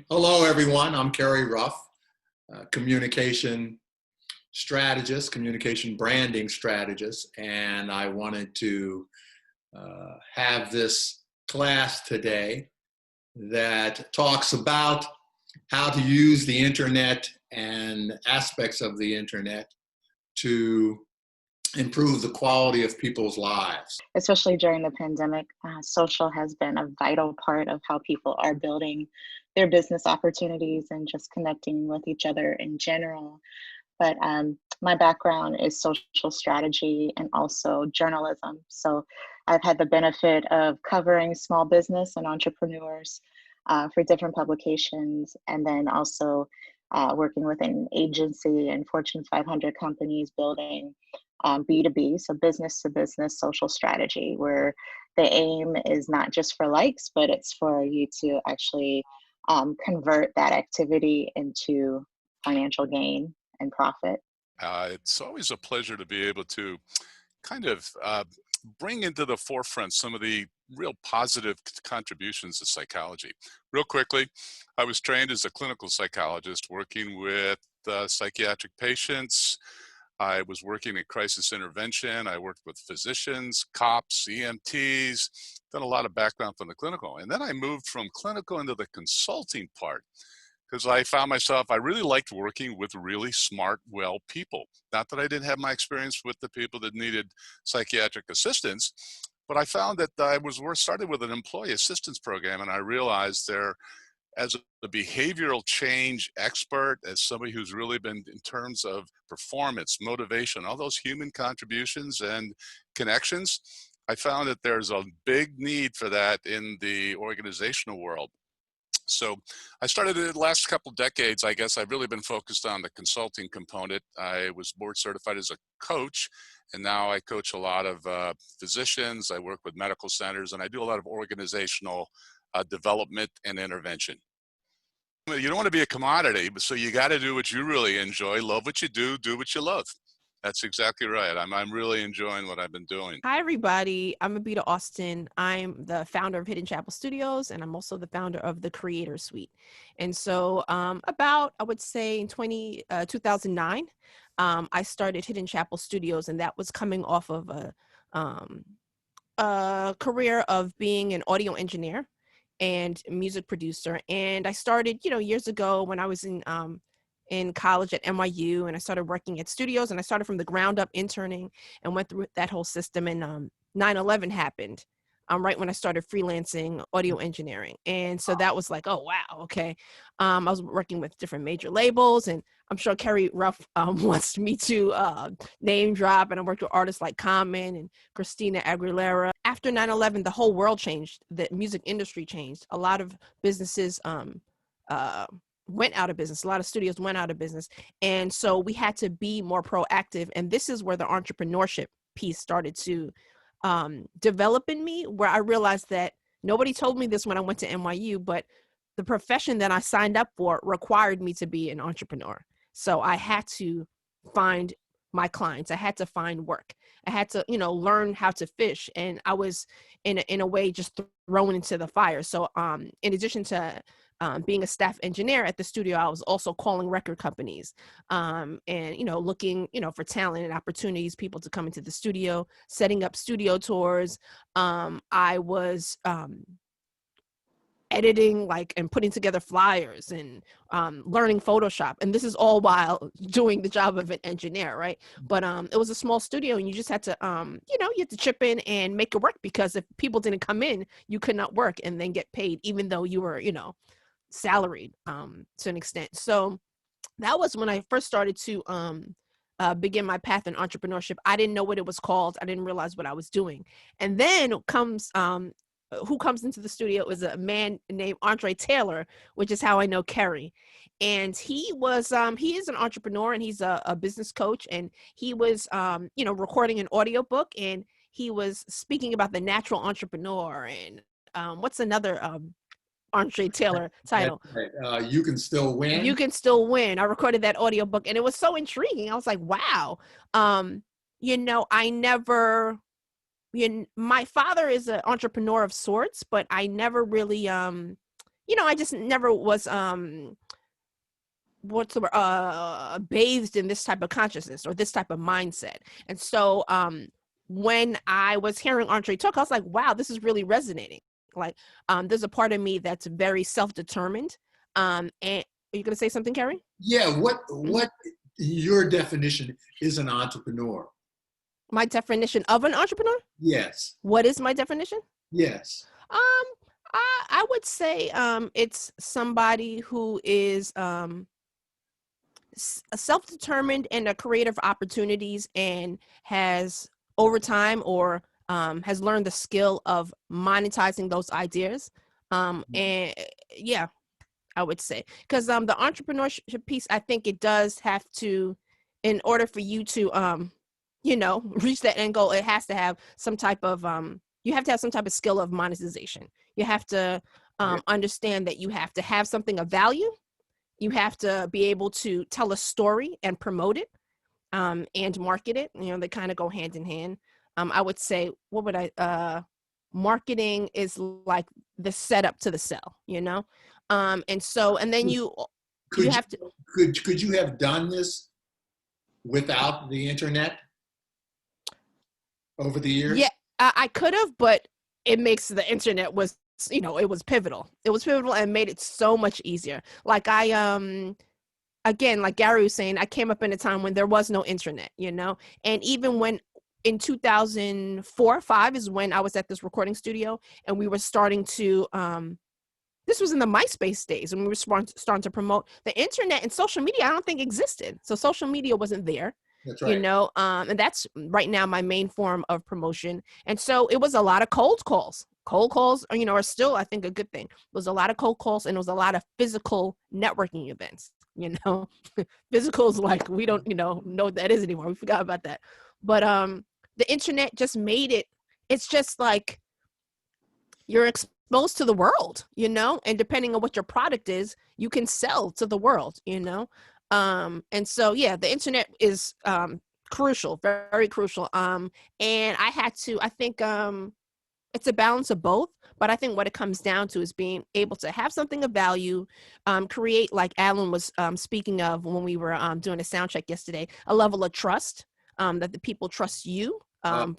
Hello, everyone. I'm Kerry Ruff, communication strategist, communication branding strategist, and I wanted to have this class today that talks about how to use the internet and aspects of the internet to improve the quality of people's lives. Especially during the pandemic, social has been a vital part of how people are building their business opportunities and just connecting with each other in general. But my background is social strategy and also journalism. So I've had the benefit of covering small business and entrepreneurs for different publications, and then also working with an agency and Fortune 500 companies building B2B, so business to business social strategy, where the aim is not just for likes, but it's for you to actually convert that activity into financial gain and profit. It's always a pleasure to be able to kind of bring into the forefront some of the real positive contributions to psychology. Real quickly, I was trained as a clinical psychologist working with psychiatric patients. I was working in crisis intervention. I worked with physicians, cops, EMTs, done a lot of background from the clinical. And then I moved from clinical into the consulting part because I found myself, I really liked working with really smart, well people. Not that I didn't have my experience with the people that needed psychiatric assistance, but I found that I was started with an employee assistance program, and I realized there, as a behavioral change expert, as somebody who's really been in terms of performance, motivation, all those human contributions and connections, I found that there's a big need for that in the organizational world. So I started in the last couple of decades, I guess I've really been focused on the consulting component. I was board certified as a coach, and now I coach a lot of physicians. I work with medical centers, and I do a lot of organizational development and intervention. You don't want to be a commodity, so you got to do what you really enjoy, love what you do what you love. That's exactly right. I'm really enjoying what I've been doing. Hi, everybody. I'm Abhita Austin. I'm the founder of Hidden Chapel Studios, and I'm also the founder of the Creator Suite. And so I would say in 2009, I started Hidden Chapel Studios, and that was coming off of a career of being an audio engineer and music producer. And I started, years ago when I was in college at NYU, and I started working at studios, and I started from the ground up interning and went through that whole system. And 9/11 happened right when I started freelancing audio engineering. And so that was like, oh, wow. Okay. I was working with different major labels, and I'm sure Kerry Ruff wants me to name drop. And I worked with artists like Common and Christina Aguilera. After 9/11, the whole world changed. The music industry changed. A lot of businesses went out of business. A lot of studios went out of business. And so we had to be more proactive. And this is where the entrepreneurship piece started to develop in me, where I realized that nobody told me this when I went to NYU, but the profession that I signed up for required me to be an entrepreneur. So I had to find my clients. I had to find work. I had to, learn how to fish. And I was in a way just thrown into the fire. So in addition to being a staff engineer at the studio, I was also calling record companies and, looking, for talent and opportunities, people to come into the studio, setting up studio tours. I was editing and putting together flyers and learning Photoshop. And this is all while doing the job of an engineer, right? But it was a small studio, and you just had to, you had to chip in and make it work, because if people didn't come in, you could not work and then get paid, even though you were, salaried to an extent. So that was when I first started to begin my path in entrepreneurship. I didn't know what it was called. I didn't realize what I was doing. And then who comes into the studio is a man named Andre Taylor, which is how I know Kerry. And he is an entrepreneur, and he's a business coach. And he was, recording an audiobook, and he was speaking about the natural entrepreneur. And what's another Andre Taylor title? You Can Still Win. You Can Still Win. I recorded that audiobook, and it was so intriguing. I was like, wow. I never, my father is an entrepreneur of sorts, but I never really you know, I just never was what's the word, bathed in this type of consciousness or this type of mindset. And so when I was hearing Andre talk, I was like, wow, this is really resonating. Like there's a part of me that's very self-determined. And are you going to say something, Carrie? Yeah, what your definition is an entrepreneur? My definition of an entrepreneur? Yes. What is my definition? Yes. I would say it's somebody who is self-determined and a creative opportunities and has over time or has learned the skill of monetizing those ideas. And yeah, I would say, because the entrepreneurship piece, I think it does have to, in order for you to you know, reach that end goal, it has to have some type of you have to have some type of skill of monetization. You have to understand that you have to have something of value. You have to be able to tell a story and promote it and market it. You know, they kind of go hand in hand. I would say, what would marketing is like the setup to the sell, you know? And so, and then you have to. Could you have done this without the internet over the years? Yeah, I could have, but it makes the internet was, you know, it was pivotal. It was pivotal and made it so much easier. Like again, like Gary was saying, I came up in a time when there was no internet, you know, and even when in 2004-5 is when I was at this recording studio and we were starting to, this was in the MySpace days and we were starting to promote the internet, and social media, I don't think existed. So social media wasn't there. That's right. You know, and that's right now my main form of promotion. And so it was a lot of cold calls. Cold calls, you know, are still, I think, a good thing. It was a lot of cold calls and it was a lot of physical networking events, you know. Physicals, like, we don't, you know what that is anymore. We forgot about that. But the internet just made it, it's just like you're exposed to the world, you know, and depending on what your product is, you can sell to the world, you know. And so, yeah, the internet is crucial, very, very crucial. And I think it's a balance of both, but I think what it comes down to is being able to have something of value, create, like Alan was speaking of when we were doing a sound check yesterday, a level of trust, that the people trust you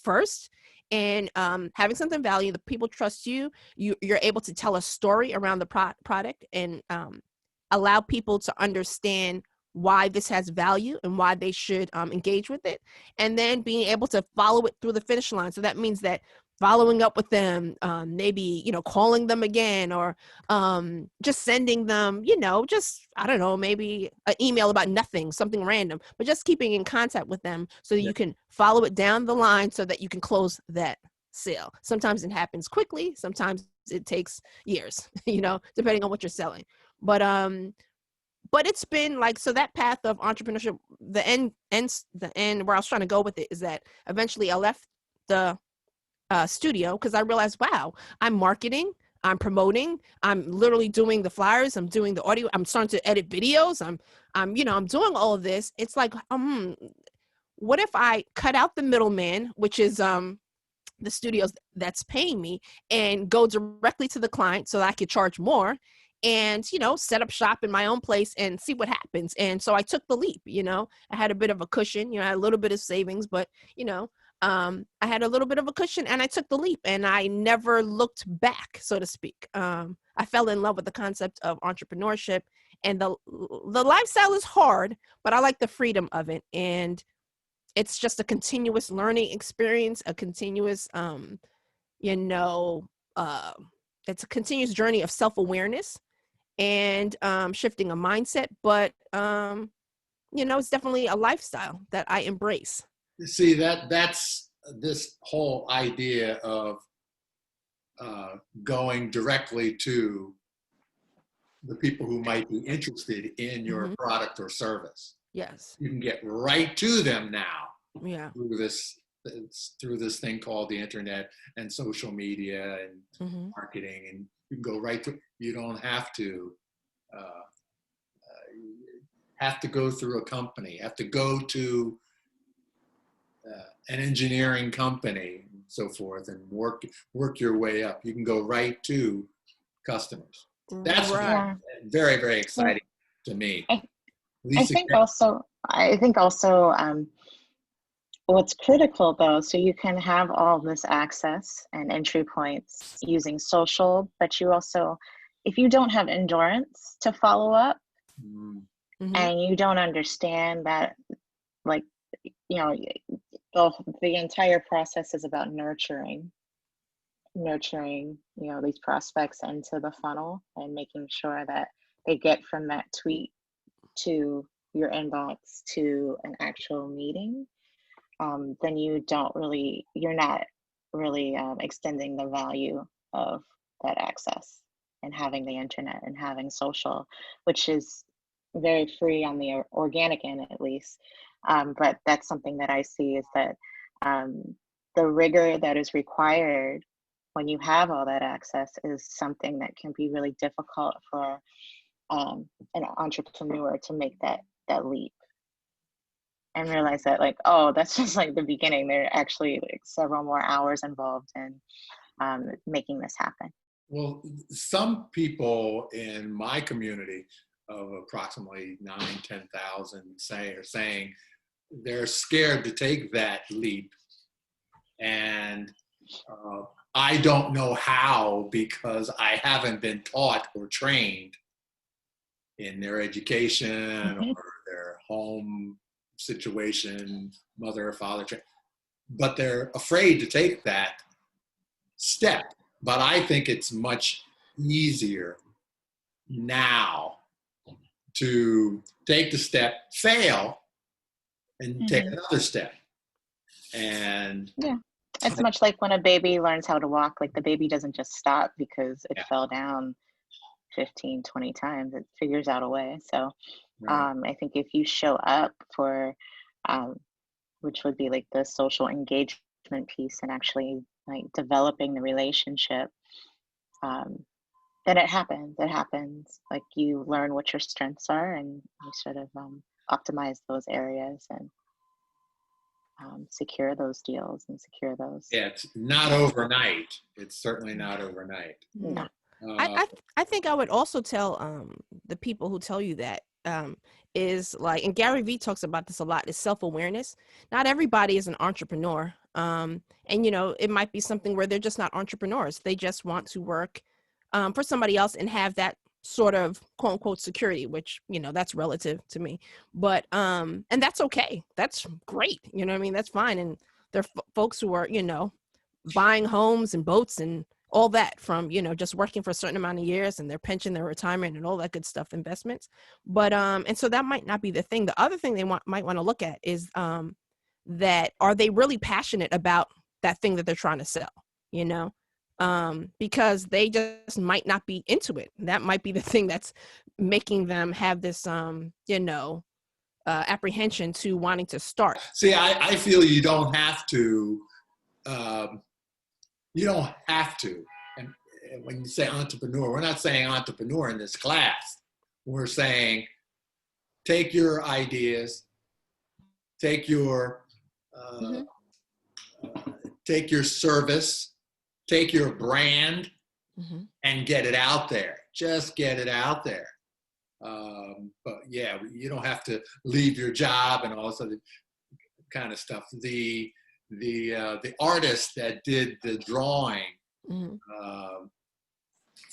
first. And having something of value, the people trust you, you're able to tell a story around the product and allow people to understand why this has value and why they should engage with it, and then being able to follow it through the finish line. So that means that following up with them, maybe, you know, calling them again, or just sending them, you know, just, I don't know, maybe an email about nothing, something random, but just keeping in contact with them so that you can follow it down the line so that you can close that sale. Sometimes it happens quickly, sometimes it takes years, you know, depending on what you're selling. But it's been like, so that path of entrepreneurship, the end where I was trying to go with it is that eventually I left the studio because I realized, wow, I'm marketing, I'm promoting, I'm literally doing the flyers, I'm doing the audio, I'm starting to edit videos, I'm you know, I'm doing all of this. It's like, what if I cut out the middleman, which is the studios that's paying me, and go directly to the client so that I could charge more, and, you know, set up shop in my own place and see what happens. And so I took the leap. You know, I had a bit of a cushion, you know, I had a little bit of savings, but, you know, I had a little bit of a cushion and I took the leap and I never looked back, so to speak. I fell in love with the concept of entrepreneurship, and the lifestyle is hard, but I like the freedom of it. And it's just a continuous learning experience, a continuous, you know, it's a continuous journey of self-awareness and shifting a mindset, but you know, it's definitely a lifestyle that I embrace. See, that's this whole idea of going directly to the people who might be interested in your product or service. Yes. You can get right to them now. Yeah. Through this thing called the internet and social media and marketing, and you can go right to. You don't have to go through a company. Have to go to an engineering company and so forth, and work your way up. You can go right to customers. That's Right. very, very exciting to me. I think also what's critical though, so you can have all this access and entry points using social, but you also, if you don't have endurance to follow up, and you don't understand that, like, you know, the entire process is about nurturing, you know, these prospects into the funnel and making sure that they get from that tweet to your inbox to an actual meeting, then you're not really extending the value of that access and having the internet and having social, which is very free on the organic end at least. But that's something that I see is that the rigor that is required when you have all that access is something that can be really difficult for an entrepreneur to make that leap and realize that, like, oh, that's just like the beginning. There are actually like several more hours involved in making this happen. Well, some people in my community of approximately 10,000 are saying they're scared to take that leap. And I don't know how, because I haven't been taught or trained in their education or their home situation, mother or father, but they're afraid to take that step. But I think it's much easier now to take the step, fail, and take another step. And yeah, it's much like when a baby learns how to walk. Like, the baby doesn't just stop because it fell down 15, 20 times. It figures out a way. So I think if you show up for, which would be like the social engagement piece and actually like developing the relationship, then it happens. Like, you learn what your strengths are and you sort of optimize those areas and secure those deals and secure those. Yeah, it's not overnight. It's certainly not overnight. No. I think I would also tell the people who tell you that is like, and Gary Vee talks about this a lot, is self-awareness. Not everybody is an entrepreneur. And, you know, it might be something where they're just not entrepreneurs. They just want to work for somebody else and have that sort of quote unquote security, which, you know, that's relative to me. But, and that's okay. That's great. You know what I mean? That's fine. And there are folks who are, you know, buying homes and boats and all that from, you know, just working for a certain amount of years and their pension, their retirement and all that good stuff, investments. But, and so that might not be the thing. The other thing they might want to look at is that, are they really passionate about that thing that they're trying to sell, you know? Because they just might not be into it. That might be the thing that's making them have this, you know, apprehension to wanting to start. See, I feel you don't have to. You don't have to. And when you say entrepreneur, we're not saying entrepreneur in this class. We're saying take your ideas, take your service, take your brand, and get it out there. Just get it out there. But yeah, you don't have to leave your job and all this other kind of stuff. The artist that did the drawing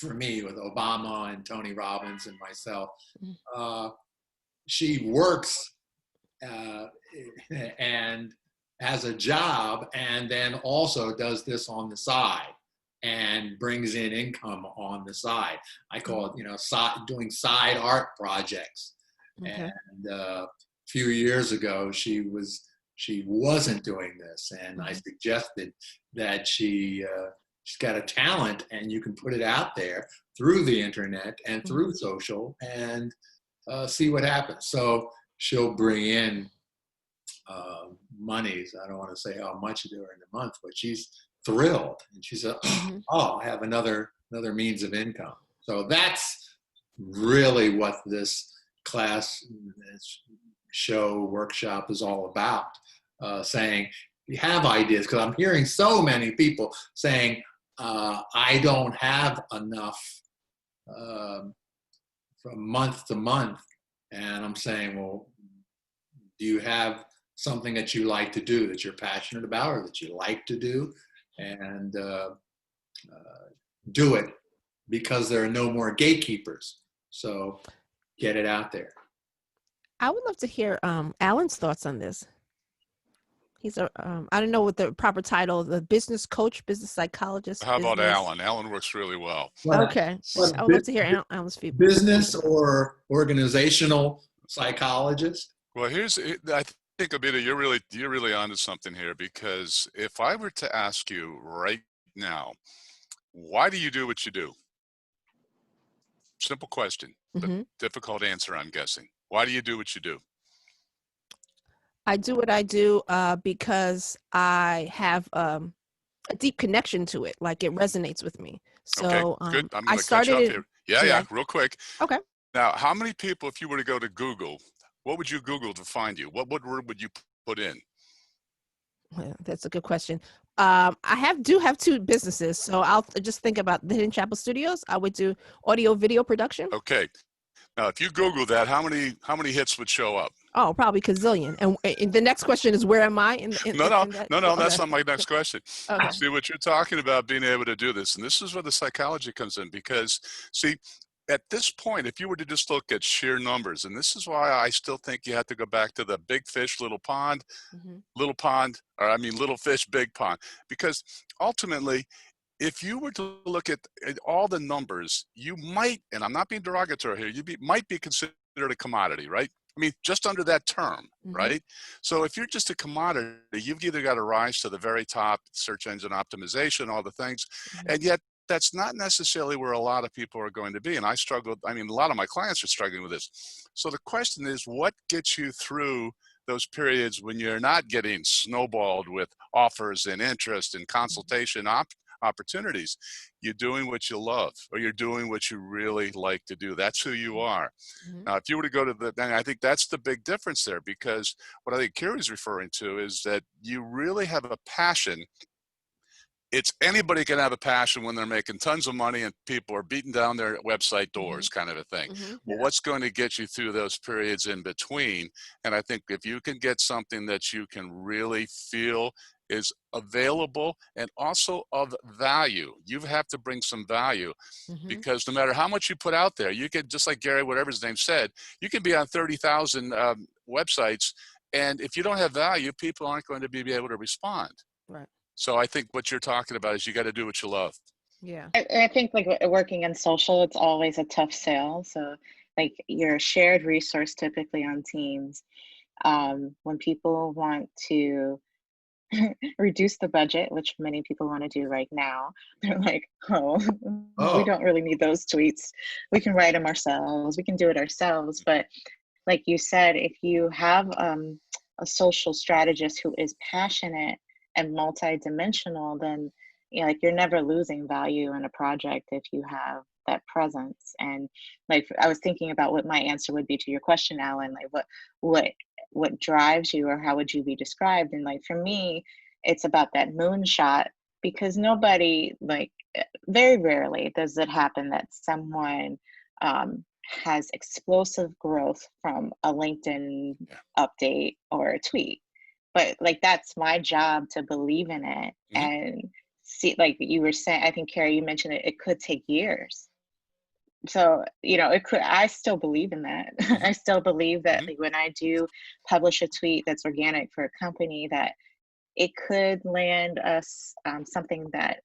for me with Obama and Tony Robbins and myself, she works and has a job and then also does this on the side and brings in income on the side. I call it, you know, doing side art projects. And a few years ago, she wasn't doing this, and I suggested that she's got a talent and you can put it out there through the internet and through social and see what happens. So she'll bring in monies. I don't want to say how much during the month, but she's thrilled, and she said, "Oh, I have another means of income." So that's really what this class, this show, workshop is all about. Saying you have ideas, because I'm hearing so many people saying, "I don't have enough from month to month. And I'm saying, well, do you have something that you like to do, that you're passionate about, or that you like to do? And do it, because there are no more gatekeepers. So get it out there. I would love to hear Alan's thoughts on this. He's a, I don't know what the proper title, the business coach, business psychologist. How about Alan? Alan works really well. Okay. I would love to hear Alan's feedback. Business or organizational psychologist? Well, I think, Abhita, you're really onto something here, because if I were to ask you right now, why do you do what you do? Simple question, but difficult answer, I'm guessing. Why do you do what you do? I do what I do because I have a deep connection to it. Like, it resonates with me. So okay, good. I'm I going to cut you started off here. Yeah, real quick. Okay. Now, how many people, if you were to go to Google, what would you Google to find you? What word would you put in? Well, that's a good question. I do have two businesses, so I'll just think about the Hidden Chapel Studios. I would do audio video production. Okay. Now, if you Google that, how many hits would show up? Oh, probably gazillion. And the next question is, where am I? No, Okay. that's not my next question. Okay. See, what you're talking about, being able to do this, and this is where the psychology comes in, because, see, at this point, if you were to just look at sheer numbers, and this is why I still think you have to go back to the big fish, little pond, little fish, big pond, because ultimately, if you were to look at all the numbers, you might, and I'm not being derogatory here, might be considered a commodity, right? I mean, just under that term, right? So if you're just a commodity, you've either got to rise to the very top, search engine optimization, all the things, and yet that's not necessarily where a lot of people are going to be. And a lot of my clients are struggling with this. So the question is, what gets you through those periods when you're not getting snowballed with offers and interest and consultation opportunities? You're doing what you love, or you're doing what you really like to do. That's who you are. Now, if you were to go to and I think that's the big difference there, because what I think Carrie's referring to is that you really have a passion. It's anybody can have a passion when they're making tons of money and people are beating down their website doors, kind of a thing. Well, what's going to get you through those periods in between? And I think if you can get something that you can really feel is available and also of value, you have to bring some value, because no matter how much you put out there, you could, just like Gary, whatever his name said, you can be on 30,000 websites, and if you don't have value, people aren't going to be able to respond. Right. So I think what you're talking about is you got to do what you love. Yeah. I think, like, working in social, it's always a tough sale. So, like, you're a shared resource typically on teams. When people want to reduce the budget, which many people want to do right now, they're like, we don't really need those tweets. We can write them ourselves. We can do it ourselves. But like you said, if you have a social strategist who is passionate and multidimensional, then you're never losing value in a project if you have that presence. And like, I was thinking about what my answer would be to your question, Alan, like what drives you, or how would you be described? And like, for me, it's about that moonshot, because nobody, like, very rarely does it happen that someone has explosive growth from a LinkedIn update or a tweet. But like, that's my job to believe in it and see, like you were saying, I think, Carrie, you mentioned it could take years. So, I still believe in that. I still believe that like, when I do publish a tweet that's organic for a company, that it could land us something that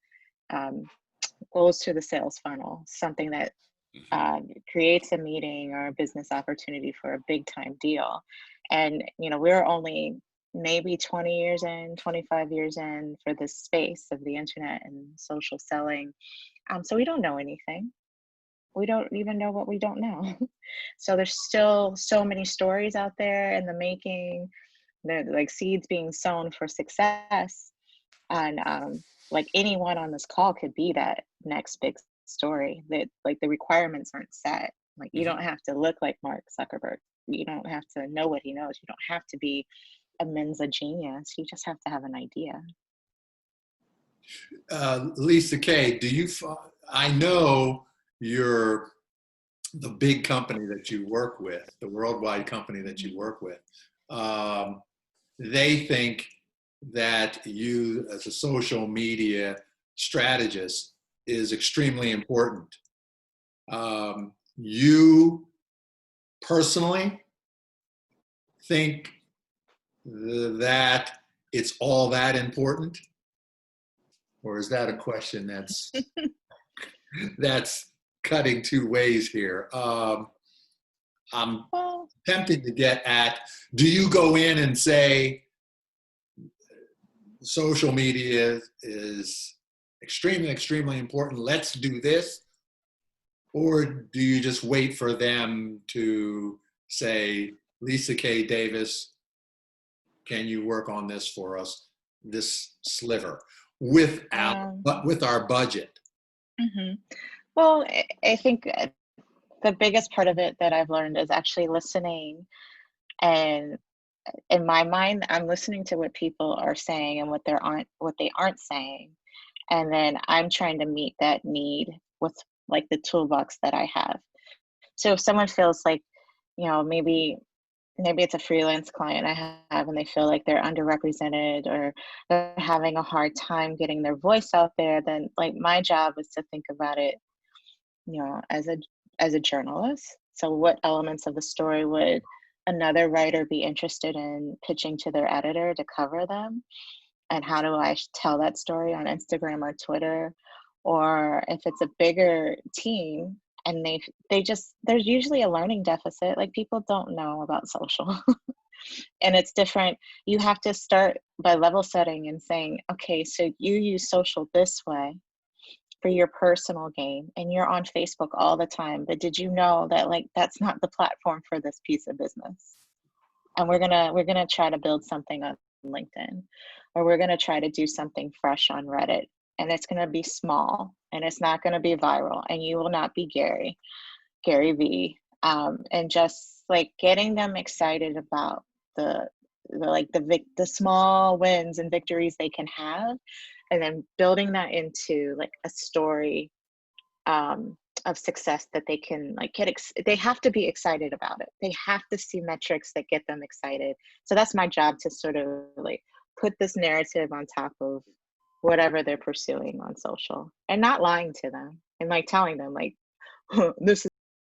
goes through the sales funnel, something that creates a meeting or a business opportunity for a big time deal. And, we're only maybe 20 years in, 25 years in for this space of the internet and social selling. So we don't know anything. We don't even know what we don't know. So there's still so many stories out there in the making. They're like seeds being sown for success. And like, anyone on this call could be that next big story. That, like, the requirements aren't set. Like, you don't have to look like Mark Zuckerberg. You don't have to know what he knows. You don't have to be a Mensa genius. You just have to have an idea. Lisa K, I know you're the big company that you work with, the worldwide company that you work with, they think that you as a social media strategist is extremely important. You personally think that it's all that important? Or is that a question that's cutting two ways here? I'm tempted to get at, do you go in and say social media is extremely, extremely important, let's do this? Or do you just wait for them to say, Lisakaydavis, can you work on this for us, this sliver, with our budget? Mm-hmm. Well, I think the biggest part of it that I've learned is actually listening. And in my mind, I'm listening to what people are saying and what they aren't saying. And then I'm trying to meet that need with like the toolbox that I have. So if someone feels like, maybe it's a freelance client I have and they feel like they're underrepresented or they're having a hard time getting their voice out there, then like my job is to think about it, as a journalist. So what elements of the story would another writer be interested in pitching to their editor to cover them? And how do I tell that story on Instagram or Twitter? Or if it's a bigger team and there's usually a learning deficit, like people don't know about social. And it's different. You have to start by level setting and saying, okay, so you use social this way for your personal gain and you're on Facebook all the time, but did you know that like that's not the platform for this piece of business? And we're gonna try to build something on LinkedIn, or we're gonna try to do something fresh on Reddit, and it's gonna be small and it's not gonna be viral, and you will not be Gary V. And just like getting them excited about the small wins and victories they can have, and then building that into like a story of success that they can like they have to be excited about it. They have to see metrics that get them excited. So that's my job, to sort of like put this narrative on top of whatever they're pursuing on social, and not lying to them and like telling them like, this